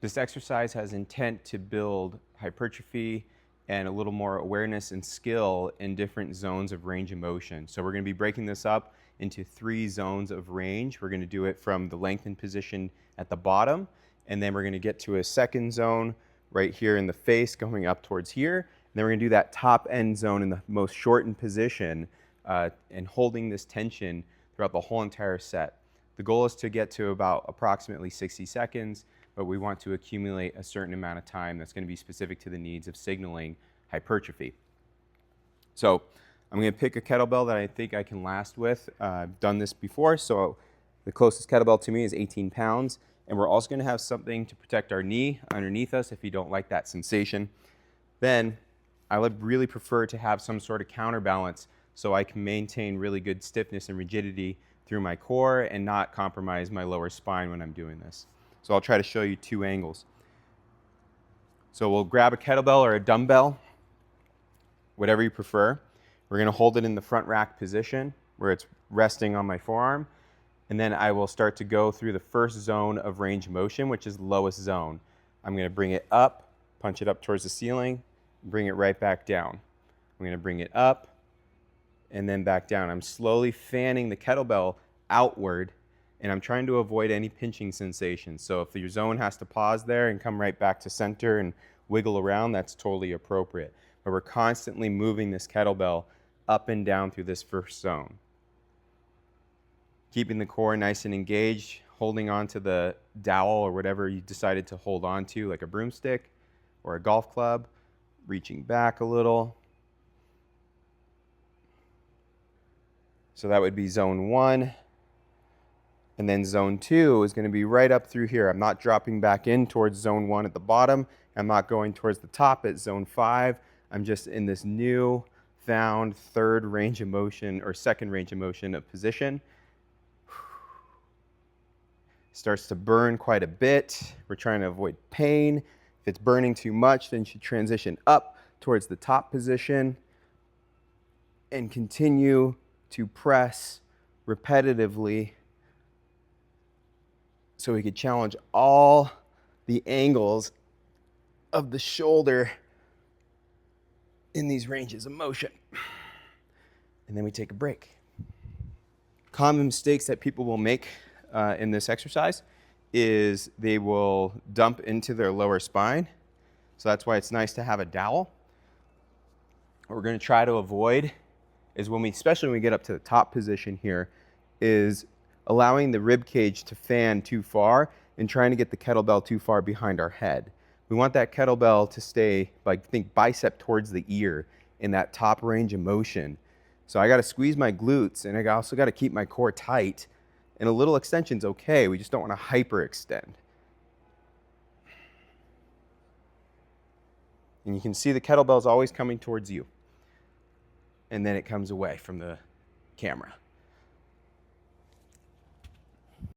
This exercise has intent to build hypertrophy and a little more awareness and skill in different zones of range of motion. So we're going to be breaking this up into 3 zones of range. We're going to do it from the lengthened position at the bottom, and then we're going to get to a second zone right here in the face going up towards here. And then we're going to do that top end zone in the most shortened position and holding this tension throughout the whole entire set. The goal is to get to about approximately 60 seconds, but we want to accumulate a certain amount of time that's going to be specific to the needs of signaling hypertrophy. So I'm going to pick a kettlebell that I think I can last with. I've done this before, so the closest kettlebell to me is 18 pounds. And we're also going to have something to protect our knee underneath us if you don't like that sensation. Then I would really prefer to have some sort of counterbalance so I can maintain really good stiffness and rigidity through my core and not compromise my lower spine when I'm doing this. So I'll try to show you 2 angles. So we'll grab a kettlebell or a dumbbell, whatever you prefer. We're going to hold it in the front rack position where it's resting on my forearm. And then I will start to go through the first zone of range of motion, which is lowest zone. I'm going to bring it up, punch it up towards the ceiling, bring it right back down. I'm going to bring it up and then back down. I'm slowly fanning the kettlebell outward, and I'm trying to avoid any pinching sensations. So if your zone has to pause there and come right back to center and wiggle around, that's totally appropriate. But we're constantly moving this kettlebell up and down through this first zone. Keeping the core nice and engaged, holding on to the dowel or whatever you decided to hold on to, like a broomstick or a golf club, reaching back a little. So that would be zone 1. And then zone 2 is going to be right up through here. I'm not dropping back in towards zone 1 at the bottom. I'm not going towards the top at zone 5. I'm just in this new found third range of motion or second range of motion of position. Starts to burn quite a bit. We're trying to avoid pain. If it's burning too much, then you should transition up towards the top position and continue to press repetitively so we could challenge all the angles of the shoulder in these ranges of motion. And then we take a break. Common mistakes that people will make in this exercise is they will dump into their lower spine. So that's why it's nice to have a dowel. What we're going to try to avoid is especially when we get up to the top position here, is allowing the rib cage to fan too far and trying to get the kettlebell too far behind our head. We want that kettlebell to stay, think bicep towards the ear in that top range of motion. So I got to squeeze my glutes, and I also got to keep my core tight. And a little extension's okay. We just don't want to hyperextend. And you can see the kettlebell's always coming towards you. And then it comes away from the camera.